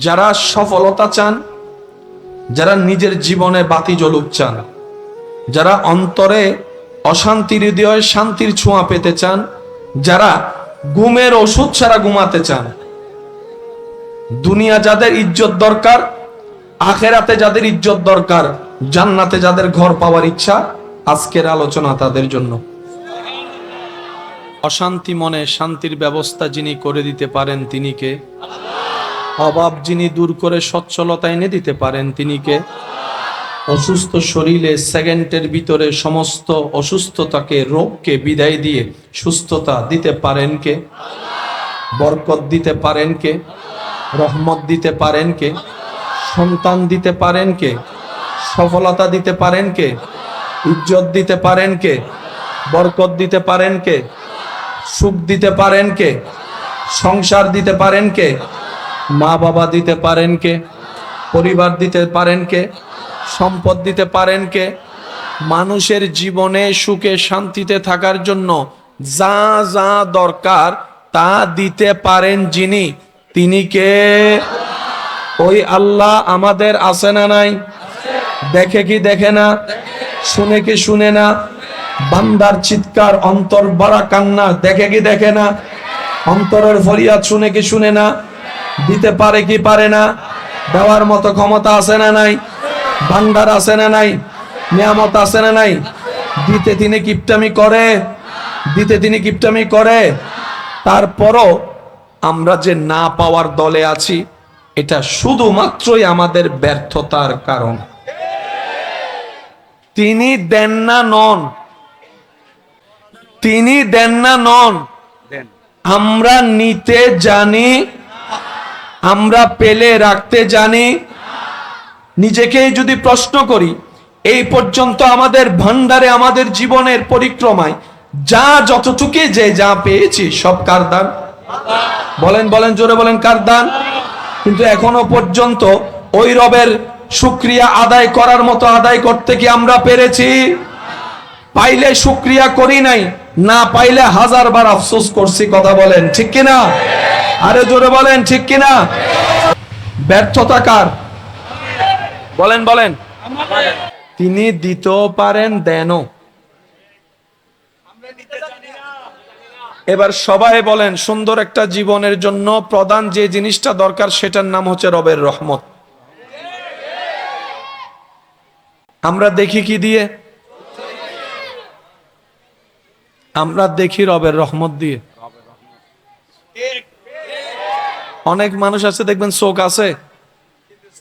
যারা সফলতা চান, যারা নিজের জীবনে বাতি জ্বলুক চান, যারা অন্তরে অশান্তির হৃদয়ে শান্তির ছোঁয়া পেতে চান, যারা ঘুমের ওষুধ ছাড়া ঘুমাতে চান, দুনিয়া যাদের ইজ্জত দরকার, আখেরাতে যাদের ইজ্জত দরকার, জান্নাতে যাদের ঘর পাওয়ার ইচ্ছা, আজকের আলোচনা তাদের জন্য। অশান্তি মনে শান্তির ব্যবস্থা যিনি করে দিতে পারেন তিনি কে? অভাব যিনি দূর করে সচ্ছলতা এনে দিতে পারেন তিনি কে? অসুস্থ শরীরে সেকেন্ডের ভিতরে সমস্ত অসুস্থতাকে, রোগকে বিদায় দিয়ে সুস্থতা দিতে পারেন কে? বরকত দিতে পারেন কে? রহমত দিতে পারেন কে? সন্তান দিতে পারেন কে? সফলতা দিতে পারেন কে? ইজ্জত দিতে পারেন কে? বরকত দিতে পারেন কে? সুখ দিতে পারেন কে? সংসার দিতে পারেন কে? মা বাবা দিতে পারেন কে? পরিবার দিতে পারেন কে? সম্পদ দিতে পারেন কে? মানুষের জীবনে সুখে শান্তিতে থাকার জন্য যা যা দরকার তা দিতে পারেন যিনি, তিনি কে? ওই আল্লাহ আমাদের আছে না নাই? দেখে কি দেখে না? শুনে কি শুনে না? বান্দার চিৎকার, অন্তর ভরা কান্না দেখে কি দেখে না? অন্তরের ফরিয়াদ শুনে কি শুনে না? দিতে পারে কি পারে না? দেওয়ার মতো ক্ষমতা আছে না নাই? ভান্ডার আছে না নাই? নিয়ামত আছে না নাই? দিতে তিনি কিপটামি করে, দিতে তিনি কিপটামি করে। তারপরও আমরা যে না পাওয়ার দলে আছি, এটা শুধুমাত্রই আমাদের ব্যর্থতার কারণ। তিনি দেন না নন, তিনি দেন না নন, আমরা নিতে জানি, আমরা পেলে রাখতে জানি। নিজেকেই যদি প্রশ্ন করি, এই পর্যন্ত আমাদের ভান্ডারে, আমাদের জীবনের পরিক্রমায় যা যতটুকু যে যা পেয়েছি সব কার দান? বলেন বলেন, জোরে বলেন, কার দান? কিন্তু এখনো পর্যন্ত ওই রবের শুকরিয়া আদায় করার মতো আদায় করতে কি আমরা পেরেছি? পাইলে শুকরিয়া করি নাই, না পাইলে হাজারবার আফসোস করছি। কথা বলেন ঠিক কিনা? আরে জোরে বলেন ঠিক কিনা? ব্যর্থতা কার? বলেন বলেন। তিনি দিতেও পারেন, দেনও। এবার সবাই বলেন, সুন্দর একটা জীবনের জন্য প্রধান যে জিনিসটা দরকার সেটার নাম হচ্ছে রবের রহমত। আমরা দেখি কি দিয়ে? আমরা দেখি রবের রহমত দিয়ে। অনেক মানুষ আছে দেখবেন চোখ আছে,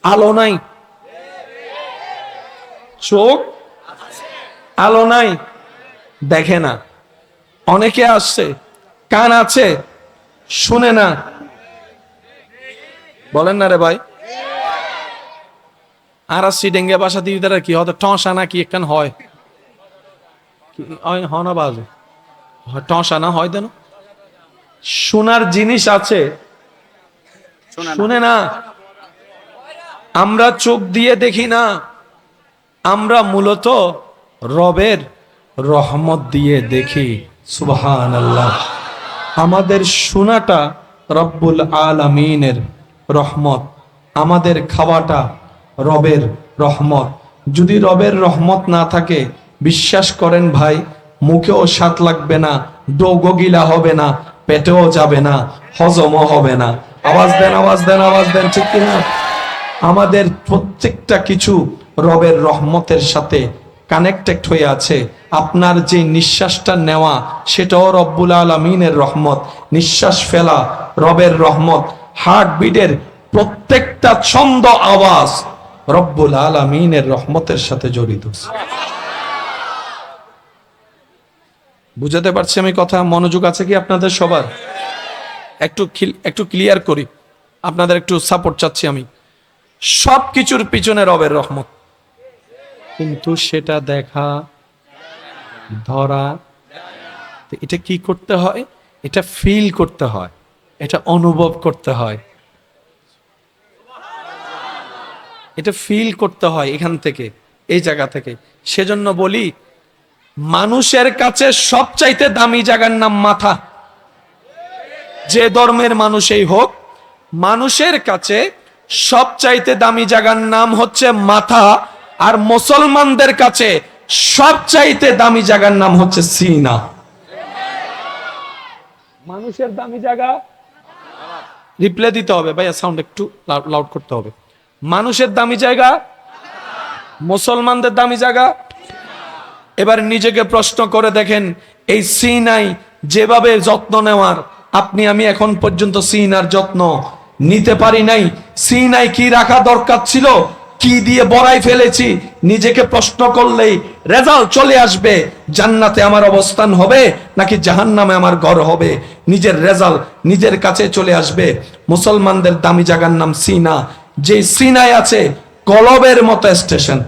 আলো নাই। চোখ আলো নাই, দেখে না। অনেকে আসছে, কান আছে, শুনে না। বলেন না রে ভাই? আর সিডেঙ্গে বাসা দিয়ে তারা কি হয়তো টসা না কি একখান হয়, হনা বাজে টসা না হয় দেন। শোনার জিনিস আছে, শুনে না। আমরা চোখ দিয়ে দেখি না, আমরা মূলত রবের রহমত দিয়ে দেখি। সুবহানাল্লাহ। আমাদের শোনাটা রব্বুল আলামিনের রহমত, আমাদের খাওয়াটা রবের রহমত। যদি রবের রহমত না থাকে, বিশ্বাস করেন ভাই, মুখেও স্বাদ লাগবে না, ডোগগিলা হবে না, পেটেও যাবে না, হজমও হবে না। আওয়াজ দেন, আওয়াজ দেন, আওয়াজ দেন, ঠিক কিনা? আমাদের প্রত্যেকটা কিছু রবের রহমতের সাথে কানেক্টেড হয়ে আছে। আপনার যে নিঃশ্বাসটা নেওয়া সেটাও রব্বুল আলামিনের রহমত, নিঃশ্বাস ফেলা রবের রহমত, হার্টবিটের প্রত্যেকটা ছন্দ আওয়াজ রব্বুল আলামিনের রহমতের সাথে জড়িত। বুঝাতে পারছি আমি কথা? মনোযোগ আছে কি আপনাদের সবার? একটু ক্লিয়ার করি, আপনাদের একটু সাপোর্ট চাচ্ছি আমি। সবকিছুর পিছনে রবের রহমত, কিন্তু সেটা দেখা, ধরা, এটা কি করতে হয়? এটা ফিল করতে হয়, এটা অনুভব করতে হয়, এটা ফিল করতে হয় এখান থেকে, এই জায়গা থেকে। সেজন্য বলি, মানুষের কাছে সবচাইতে দামি জায়গার নাম মাথা। যে ধর্মের মানুষই হোক, মানুষের কাছে সবচাইতে দামি জায়গার নাম হচ্ছে মাথা, আর মুসলমানদের কাছে সবচাইতে দামি জায়গার নাম হচ্ছে সিনা। মানুষের দামি জায়গা, রিপ্লে দিতে হবে ভাইয়া, সাউন্ড একটু লাউড করতে হবে। মানুষের দামি জায়গা, মুসলমানদের দামি জায়গা। এবার নিজেকে প্রশ্ন করে দেখেন, এই সিনাই যেভাবে যত্ন নেওয়ার, আপনি আমি এখন পর্যন্ত সিনার যত্ন নিতে পারি নাই। সিনাই কি রাখা দরকার ছিল, কি দিয়ে বড়াই ফেলেছি, নিজেকে প্রশ্ন করলেই রেজাল্ট চলে আসবে। জান্নাতে আমার অবস্থান হবে নাকি জাহান্নামে আমার ঘর হবে, নিজের রেজাল্ট নিজের কাছে চলে আসবে। মুসলমানদের দামি জায়গার নাম সিনা। যে সিনায় আছে কলবের মতো স্টেশন,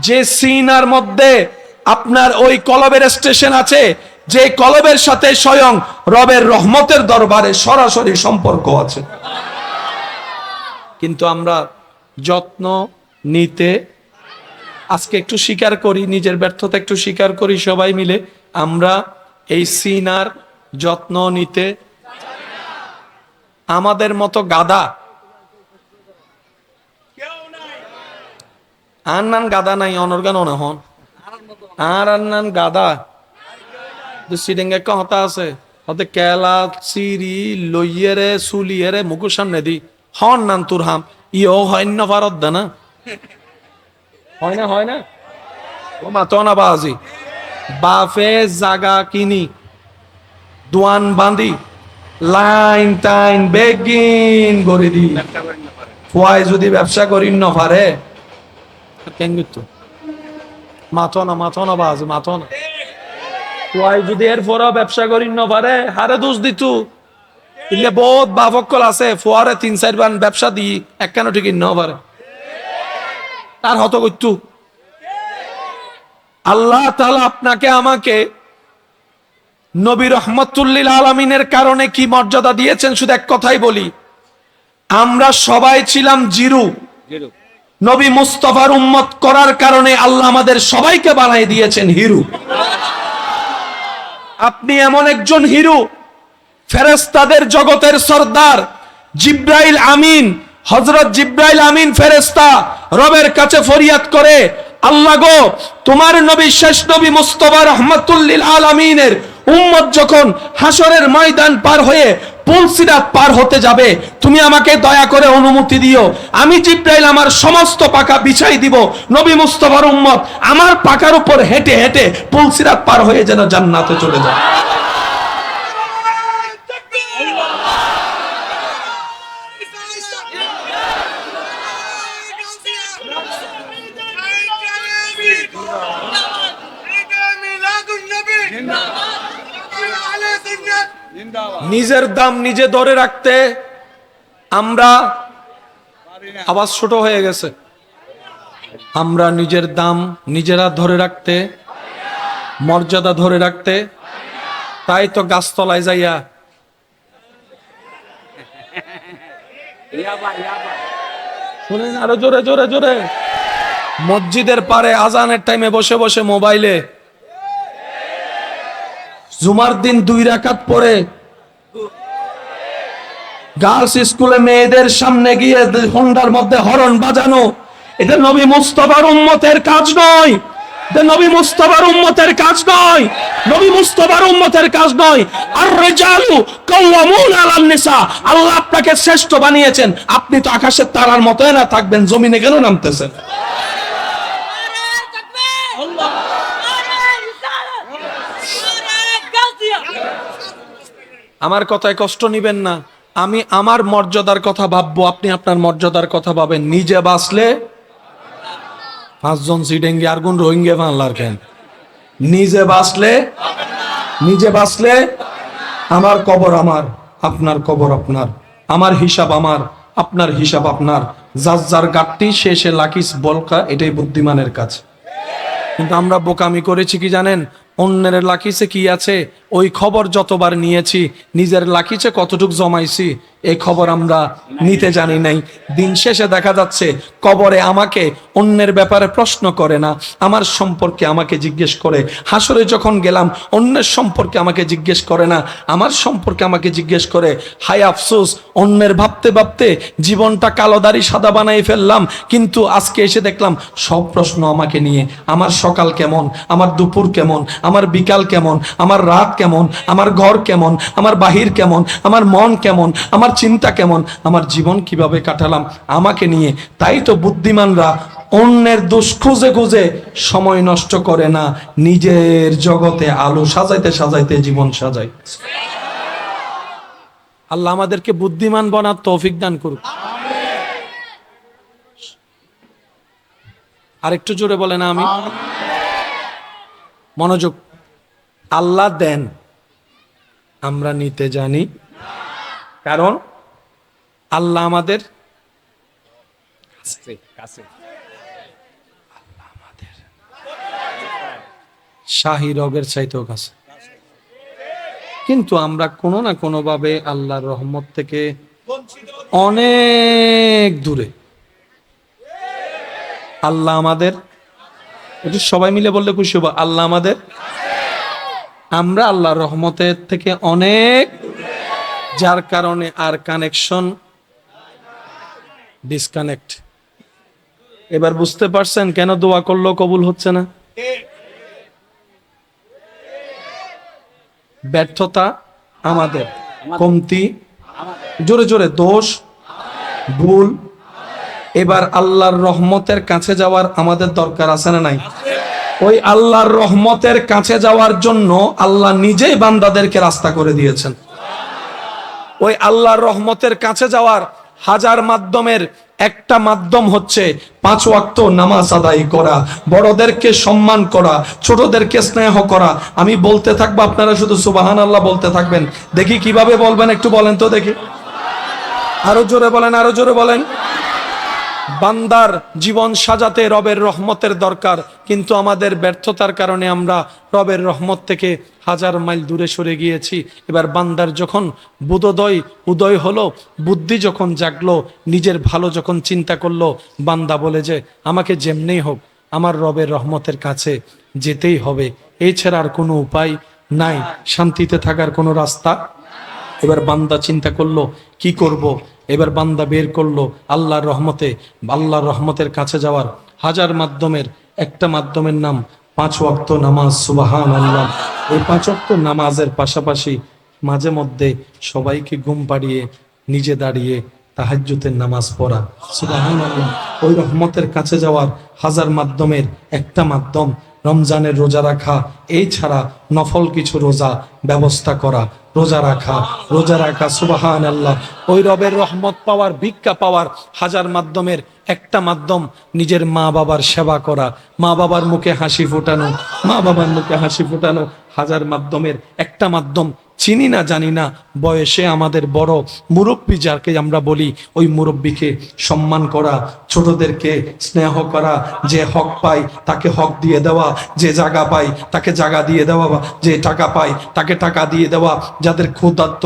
যে সিনার মধ্যে আপনার ওই কলবের স্টেশন আছে, যে কলবের সাথে স্বয়ং রবের রহমতের দরবারে সরাসরি সম্পর্ক আছে। কিন্তু আমরা যত্ন নিতে, আজকে একটু স্বীকার করি, নিজের ব্যর্থতা একটু স্বীকার করি সবাই মিলে, আমরা এই সিনার যত্ন নিতে আমাদের মতো গাদা, আর নান গাদা নাই অনর্গান অনহন, আর নান গাদা সিডেঙ্গে কথা আছে হতে কেলা চিরি লইয়েরে চুলিয়েরে মুখের সামনে দি হন নান তোর হাম ইও হয় না ভারত দা না হয় না, হয় না ও মাতো না বাজি বাফে জাগা কিনি দোয়ান বাঁধি লাইন টাইন বেগিন করে দি ফুয়াই যদি ব্যবসা করি না পারে কেন তো মাথো না বাজি মাথো না ফুয়াই যদি এর ফোরা ব্যবসা করি না পারে হারে দোষ দিতু ইলে বহুত বাফকল আছে ফুয়ারে 3-4 বান ব্যবসা দি একখানো ঠিক না পারে তার হত কইতু। আল্লাহ তাআলা আপনাকে আমাকে নবী রহমাতুল্লিল আলামিনের কারণে কি মর্যাদা দিয়েছেন শুধু এক কথাই বলি, আমরা সবাই ছিলাম জিরো। নবী মুস্তাফার উম্মত করার কারণে আল্লাহ আমাদের সবাইকে বানাই দিয়েছেন হিরো। আপনি এমন একজন হিরো, ফেরেশতাদের জগতের সরদার জিব্রাইল আমিন, হযরত জিব্রাইল আমিন ফেরেশতা রবের কাছে ফরিয়াদ করে, আল্লাহ গো তোমার নবী শেষ নবী মুস্তাফা রাহমাতুল্লিল আলামিনের উম্মত যখন হাসরের ময়দান পার হয়ে পুলসিরাত পার হতে যাবে, তুমি আমাকে দয়া করে অনুমতি দিও, আমি জিব্রাইল আমার সমস্ত পাকা বিছাই দিব, নবী মুস্তাফার উম্মত আমার পাকার উপর হেঁটে হেঁটে পুলসিরাত পার হয়ে যেন জান্নাতে চলে যায়। নিজের দাম নিজে ধরে রাখতে আমরা, আওয়াজ ছোট হয়ে গেছে, আমরা নিজের দাম নিজেরা ধরে রাখতে, মর্যাদা ধরে রাখতে, তাই তো গাছতলায় যাইয়া শুনেন আরো জোরে জোরে জোরে, মসজিদের পারে আজানের টাইমে বসে বসে মোবাইলে, জুমার দিন 2 রাকাত পড়ে গার্লস স্কুলে মেয়েদের সামনে গিয়ে হোন্ডার মধ্যে হরন বাজানো, এটা নবী মুস্তাফার উম্মতের কাজ নয়, এটা নবী মুস্তাফার উম্মতের কাজ নয়, নবী মুস্তাফার উম্মতের কাজ নয়। আর রিজালু কাওয়ামুনা আলান নিসা, আল্লাহ আপনাকে শ্রেষ্ঠ বানিয়েছেন, আপনি তো আকাশের তারার মতই না থাকবেন, জমিনে কেন নামতেছেন? আমার কথায় কষ্ট নিবেন না, আমি আমার মর্যাদার কথা ভাববো, আপনি আপনার মর্যাদার কথা ভাবেন। নিজে বাঁচলে 5 জন সিডেঙ্গে আর কোন রোহিঙ্গা বাংলার কেন, নিজে বাঁচলে আমার কবর আমার, আপনার কবর আপনার, আমার হিসাব আমার, আপনার হিসাব আপনার, যার যার গাট্টি শেষে লাকিস বলকা, এটাই বুদ্ধিমানের কাজ। কিন্তু আমরা বোকামি করেছি কি জানেন, অন্যের লাকিসে কি আছে ওই খবর যতবার নিয়েছি, নিজের লাকিচে কতটুক জমাইছি এই খবর আমরা নিতে জানি নাই। দিন শেষে দেখা যাচ্ছে কবরে আমাকে অন্যের ব্যাপারে প্রশ্ন করে না, আমার সম্পর্কে আমাকে জিজ্ঞেস করে। হাসরে যখন গেলাম অন্যের সম্পর্কে আমাকে জিজ্ঞেস করে না, আমার সম্পর্কে আমাকে জিজ্ঞেস করে। হায় আফসোস, অন্যের ভাবতে ভাবতে জীবনটা কালো দাড়ি সাদা বানাই ফেললাম, কিন্তু আজকে এসে দেখলাম সব প্রশ্ন আমাকে নিয়ে। আমার সকাল কেমন, আমার দুপুর কেমন, আমার বিকাল কেমন, আমার রাত কেমন, আমার ঘর কেমন, আমার বাহির কেমন, আমার মন কেমন, আমার চিন্তা কেমন, আমার জীবন কিভাবে কাটালাম আমাকে নিয়ে। তাই তো বুদ্ধিমানরা অন্যের দোষ খুঁজে খুঁজে সময় নষ্ট করে না, নিজের জগতে আলো সাজাইতে সাজাইতে জীবন সাজায়। আল্লাহ আমাদেরকে বুদ্ধিমান বানার তৌফিক দান করুক। আরেকটু জোরে বলেন আমি। মনোযোগ। আল্লাহ দেন, আমরা নিতে জানি, কারণ আল্লাহ আমাদের শাহী রগের চাইতেও কাছে। কিন্তু আমরা কোনো না কোনো ভাবে আল্লাহর রহমত থেকে অনেক দূরে। আল্লাহ আমাদের, এটা সবাই মিলে বললে খুশি হবো, আল্লাহ আমাদের, আমরা আল্লাহর রহমতের থেকে অনেক, যার কারণে আর কানেকশন ডিসকানেক্ট। এবার বুঝতে পারছেন কেন দোয়া করলেও কবুল হচ্ছে না? ব্যর্থতা আমাদের, কমতি, জোরে জোরে দোষ, ভুল। এবার আল্লাহর রহমতের কাছে যাওয়ার আমাদের দরকার আছে না নাই? ওই আল্লাহর রহমতের কাছে যাওয়ার জন্য আল্লাহ নিজেই বান্দাদেরকে রাস্তা করে দিয়েছেন। ওই আল্লাহর রহমতের কাছে যাওয়ার হাজার মাধ্যমের একটা মাধ্যম হচ্ছে 5 ওয়াক্ত নামাজ আদায় করা, বড়দেরকে সম্মান করা, ছোটদেরকে স্নেহ করা। আমি বলতে থাকবো, আপনারা শুধু সুবহানাল্লাহ বলতে থাকবেন। দেখি কিভাবে বলবেন, একটু বলেন তো দেখি। আরো জোরে বলেন, আরো জোরে বলেন। বান্দার জীবন সাজাতে রবের রহমতের দরকার, কিন্তু আমাদের ব্যর্থতার কারণে আমরা রবের রহমত থেকে হাজার মাইল দূরে সরে গিয়েছি। এবার বান্দার যখন বোধোদয় উদয় হলো, বুদ্ধি যখন জাগলো, নিজের ভালো যখন চিন্তা করলো, বান্দা বলে যে আমাকে যেমনেই হোক আমার রবের রহমতের কাছে যেতেই হবে, এছাড়া আর কোনো উপায় নাই, শান্তিতে থাকার কোনো রাস্তা। এবার বান্দা চিন্তা করলো কি করব। এবার বান্দা বের করলো আল্লাহর রহমতে, আল্লাহর রহমতের কাছে যাওয়ার হাজার মাধ্যমের একটা মাধ্যমের নাম 5 ওয়াক্ত নামাজ। সুবহানাল্লাহ। এই 5 ওয়াক্ত নামাজের পাশাপাশি মাঝে মধ্যে সবাইকে ঘুম পাড়িয়ে নিজে দাঁড়িয়ে তাহাজ্জুদের নামাজ পড়া। সুবহানাল্লাহ। ওই রহমতের কাছে যাওয়ার হাজার মাধ্যমের একটা মাধ্যম রমজানের রোজা রাখা, এই ছাড়া নফল কিছু রোজা ব্যবস্থা করা, রোজা রাখা, রোজা রাখা। সুবহানাল্লাহ। ওই রবের রহমত পাওয়ার, ভিক্ষা পাওয়ার হাজার মাধ্যমের একটা মাধ্যম নিজের মা বাবার সেবা করা, মা বাবার মুখে হাসি ফোটানো, মা বাবার মুখে হাসি ফোটানো হাজার মাধ্যমের একটা মাধ্যম। চিনি না জানি না, বয়সে আমাদের বড় মুরব্বী যাকে আমরা বলি, ওই মুরব্বীকে সম্মান করা, ছোটদেরকে স্নেহ করা, যে হক পায় তাকে হক দিয়ে দেওয়া, যে জায়গা পায় তাকে জায়গা দিয়ে দেওয়া, যে টাকা পায় তাকে টাকা দিয়ে দেওয়া, যাদের ক্ষুধার্ত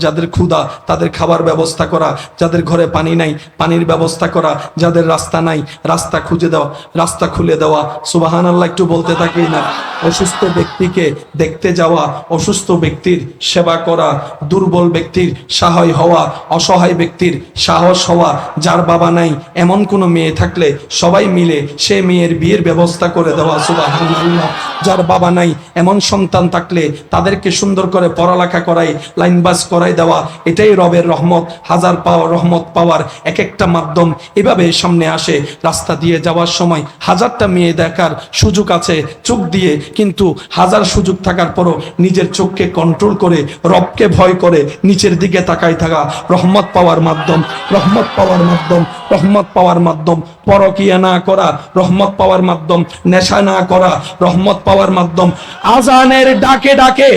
যাদের ক্ষুধা তাদের খাবার ব্যবস্থা করা, যাদের ঘরে পানি নাই পানির ব্যবস্থা করা, যাদের রাস্তা নাই রাস্তা খুঁজে দেওয়া, রাস্তা খুলে দেওয়া। সুবহানাল্লাহ। একটু বলতে থাকি না। অসুস্থ ব্যক্তিকে দেখতে যাওয়া, অসুস্থ ব্যক্তির সেবা করা, দুর্বল ব্যক্তির সহায় হওয়া, অসহায় ব্যক্তির সাহস হওয়া। যার বাবা নাই এমন কোনো মেয়ে থাকলে সবাই মিলে সে মেয়ের বিয়ের ব্যবস্থা করে দেওয়া। সুবহানাল্লাহ। যার বাবা নাই এমন সন্তান থাকলে তাদেরকে সুন্দর করে পড়ালেখা করাই, লাইনবাজ করাই দেওয়া। এটাই রবের রহমত। হাজার রহমত পাওয়ার এক একটা মাধ্যম এভাবে সামনে আসে। রাস্তা দিয়ে যাওয়ার সময় হাজারটা মেয়ে দেখার সুযোগ আছে চোখ দিয়ে, কিন্তু হাজার সুযোগ থাকার পরও নিজের চোখকে কন্ট্রোল করে রবকে ভয় করে নিচের দিকে তাকাই থাকা রহমত পাওয়ার মাধ্যম। রহমত পাওয়ার মাধ্যম, রহমত পাওয়ার মাধ্যম। পরকিয়া না করা রহমত পাওয়ার মাধ্যম, নেশা না করা রহমত পাওয়ার মাধ্যম, আজানের ডাকে ডাকে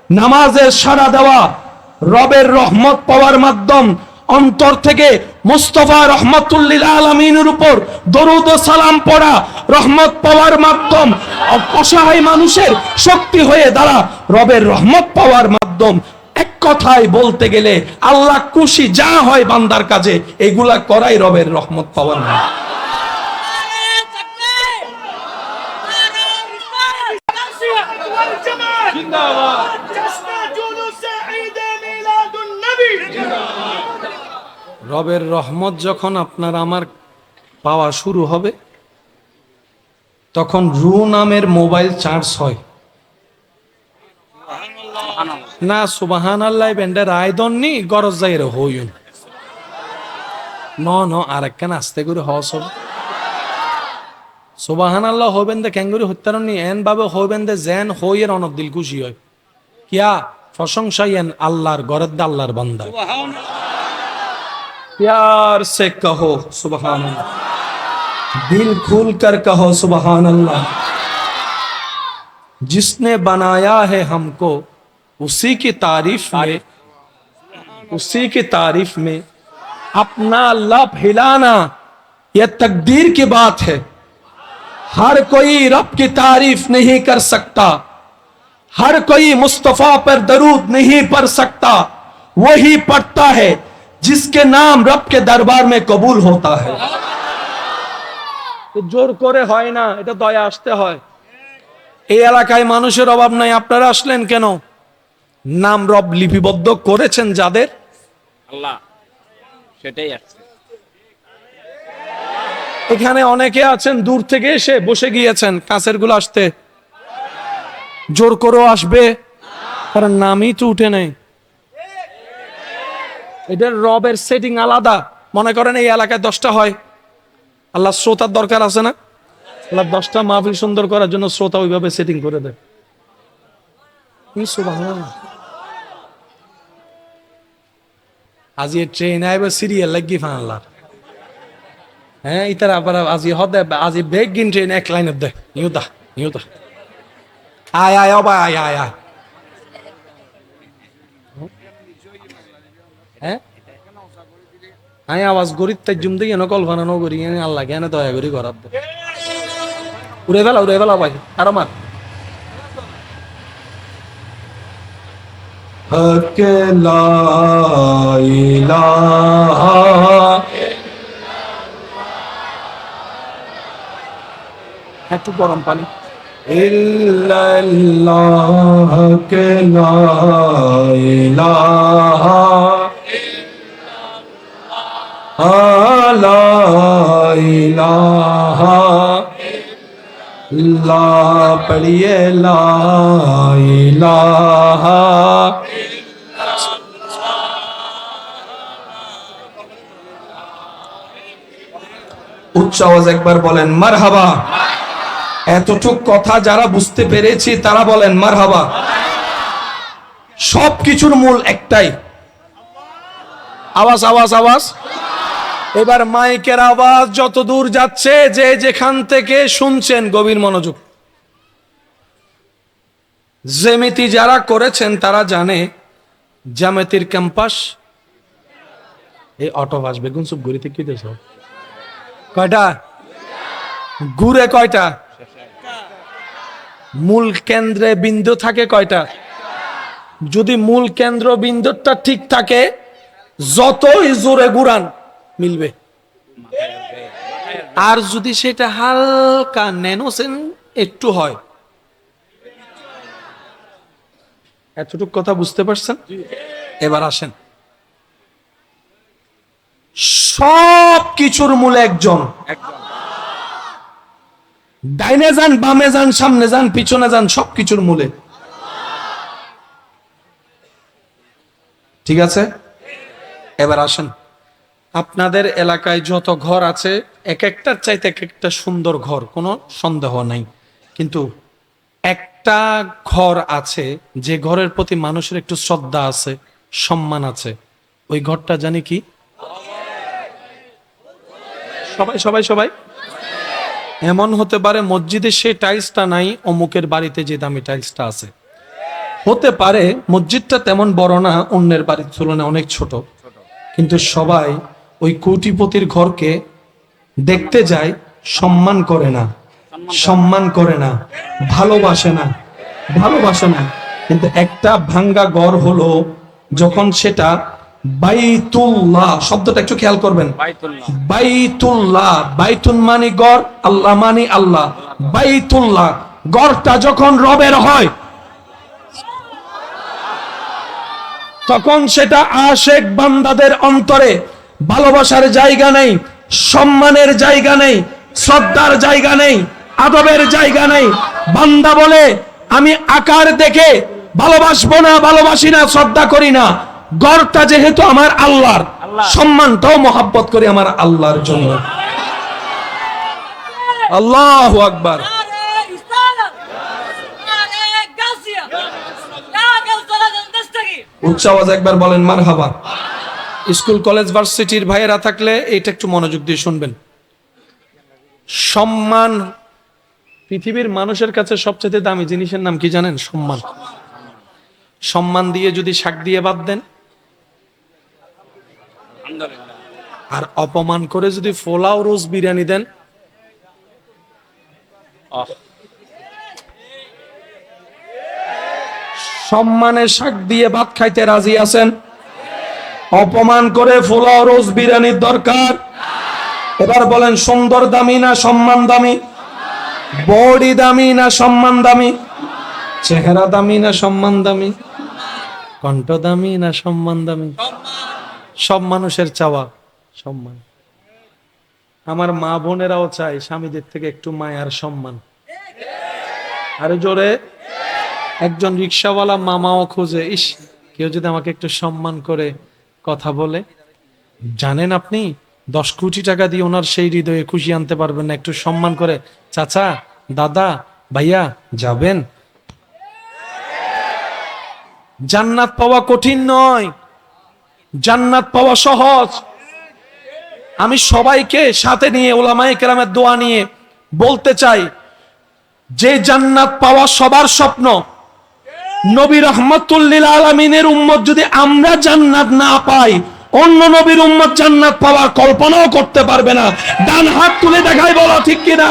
নামাজের সাড়া দেওয়া রবের রহমত পাওয়ার মাধ্যম, অন্তর থেকে মুস্তাফা রহমাতুল্লিল আলামিনের উপর দরুদ ও সালাম পড়া রহমত পাওয়ার মাধ্যম, অসহায় মানুষের শক্তি হয়ে দাঁড়া রবের রহমত পাওয়ার মাধ্যম। এক কথায় বলতে গেলে আল্লাহ খুশি যা হয় বান্দার কাজে, এগুলা করাই রবের রহমত পাওয়ার মাধ্যম। রবের রহমত যখন আপনার আমার পাওয়া শুরু হবে, তখন রু নামের মোবাইল চার্জ হয় না। সুবহানাল্লাহ বেন্ডার আয়দন নি গরজ যাইরে হইউন ন আরেকখান আস্তে করে হস হবে। সুবহানাল্লাহ হইবেন দে ক্যাঙ্গুরি হত্যারণ নি এন ভাবে হইবেন দে যেন হইয়ের অনক দিল খুশি হয়। কিয়া প্রশংসাই এন আল্লাহর গরের দা আল্লাহর বান্দা। प्यार से कहो सुबहान अल्लाह, दिल खोल कर कहो सुबहान अल्लाह। जिसने बनाया है हमको उसी की तारीफ में अपना लब हिलाना यह तकदीर की बात है। हर कोई रब की तारीफ नहीं कर सकता, हर कोई मुस्तफा पर दरूद नहीं पढ़ सकता, वही पढ़ता है जिसके नाम रब के दरबार में कबूल होता है। জোর করে হয় না, এটা দয়া আসতে হয়। এই এলাকায় মানুষের অভাব নাই, আপনারা আসলেন কেন? নাম রব লিপিবদ্ধ করেছেন যাদের, আল্লাহ সেটাই আছে। এখানে অনেকে আছেন দূর থেকে এসে বসে গিয়েছেন কাছের গুলো আসতে, জোর করেও আসবে কারণ নামই তো উঠে নেই। এটার রবের সেটিং আলাদা। মনে করেন এই এলাকায় 10টা হয়, আল্লাহ শ্রোতার দরকার আছে না? আল্লাহ 10টা মাহফিল সুন্দর করার জন্য শ্রোতা ওইভাবে সেটিং করে দেয়। আজি ট্রেন আইবে সিরিয়াল লাগি ফানলা, হ্যাঁ ইতার আবার আজি হদে আজি বেগিন ট্রেন এক লাইনে দে নিউদা আয় আয় অবা আয় আয় আয়। হ্যাঁ আমি আওয়াজ করি তাই জুম দিয়ে কল্পনা ন করি আল্লাহ কেন দয়া করি করার দে। উড়ে ফেলা ভাই আরো মার। হক লা ইলাহা একটু গরম পানি ইল্লাল্লাহ কে লা ইলাহা লা ইলাহা লা পড়িয়ে লা ইলাহা। উচ্চ আওয়াজ একবার বলেন মারহাবা। এতটুক কথা যারা বুঝতে পেরেছি তারা বলেন মারহাবা। সব কিছুর মূল একটাই, আওয়াজ আওয়াজ আওয়াজ। এবার মাইকের আওয়াজ যত দূর যাচ্ছে, যে যেখান থেকে শুনছেন গভীর মনোযোগ। জ্যামিতি যারা করেছেন তারা জানে জ্যামিতির ক্যাম্পাস এই অটো আসবে গুনসুপ ঘুরিতে কি দেশ কয়টা ঘুরে কয়টা, মূল কেন্দ্রে বিন্দু থাকে কয়টা। যদি মূল কেন্দ্র বিন্দুটা ঠিক থাকে যতই জোরে ঘুরান মিলবে, আর যদি সেটা হালকা ন্যানোসেন একটু হয়। এতটুকু কথা বুঝতে পারছেন? এবার আসেন, সব কিছুর মূলে একজন। ডাইনে যান বামে যান সামনে যান পিছনে যান, সব কিছুর মূলে। ঠিক আছে? এবার আসেন, আপনাদের এলাকায় যত ঘর আছে এক একটার চাইতে এক একটা সুন্দর ঘর, কোনো সন্দেহ নাই, কিন্তু একটা ঘর আছে যে ঘরের প্রতি মানুষের একটু শ্রদ্ধা আছে, সম্মান আছে। ওই ঘরটা জানি কি? সবাই সবাই সবাই। এমন হতে পারে মসজিদে সেই টাইলসটা নাই, অমুকের বাড়িতে যে দামি টাইলসটা আছে। হতে পারে মসজিদটা তেমন বড় না, অন্যের বাড়ির তুলনায় অনেক ছোট, কিন্তু সবাই ওই কোটিপতির ঘরকে দেখতে যায়, সম্মান করে না, সম্মান করে না, ভালোবাসে না, ভালোবাসে না। কিন্তু একটা ভাঙ্গা ঘর হলো যখন সেটা বাইতুল্লাহ, শব্দটা একটু খেয়াল করবেন, বাইতুল্লাহ। বাইতুল্লাহ, বাইতুন মানে ঘর, আল্লাহ মানে আল্লাহ, বাইতুল্লাহ ঘরটা যখন রবের হয় তখন সেটা আশেক বান্দাদের অন্তরে ভালোবাসার জায়গা নেই, সম্মানের জায়গা নেই, শ্রদ্ধার জায়গা নেই, আদবের জায়গা নেই। বান্দা বলে আমি আকার দেখে ভালোবাসবো না, ভালোবাসি না, শ্রদ্ধা করি না, ঘরটা যেহেতু আমার আল্লাহর, সম্মানটাও মহাব্বত করি আমার আল্লাহর জন্য। আল্লাহু আকবার। উচ্চ আওয়াজ একবার বলেন মারহাবা। স্কুল কলেজ ভার্সিটির ভাইয়েরা থাকলে এটা একটু মনোযোগ দিয়ে শুনবেন। সম্মান পৃথিবীর মানুষের কাছে সবচেয়ে দামি জিনিসের নাম কি জানেন? সম্মান। সম্মান দিয়ে যদি শাক দিয়ে বাদ দেন আলহামদুলিল্লাহ। আর অপমান করে যদি পোলাও রোজ বিরিয়ানি দেন, আহ, সম্মানের শাক দিয়ে ভাত খাইতে রাজি আছেন? অপমান করে পোলাও রোজ বিরিয়ানির দরকার? এবার বলেন সুন্দর দামি না সম্মান দামি? বডি দামি না সম্মান দামি? চেহারা দামি না সম্মান দামি? কণ্ঠ দামি না সম্মান দামি? সব মানুষের চাওয়া সম্মান। আমার মা বোনেরাও চায় স্বামীদের থেকে একটু মায়ার সম্মান। আরে জোরে। একজন রিক্সাওয়ালা মামাও খোঁজে, ইস কেউ যদি আমাকে একটু সম্মান করে কথা বলে। জানেন আপনি 10 কোটি টাকা দিয়ে ওনার সেই হৃদয়ে খুশি আনতে পারবেন না, একটু সম্মান করে চাচা, দাদা, ভাইয়া যাবেন। জান্নাত পাওয়া কঠিন নয়, জান্নাত পাওয়া সহজ। আমি সবাইকে সাথে নিয়ে উলামায়ে কেরামের দোয়া নিয়ে বলতে চাই, যে জান্নাত পাওয়া সবার স্বপ্ন, নবী রাহমাতুল লিল আলামিনের উম্মত যদি আমরা জান্নাত না পাই, অন্য নবীর উম্মত জান্নাত পাওয়ার কল্পনাও করতে পারবে না। ডান হাত তুলে দেখাই, বলো ঠিক কিনা?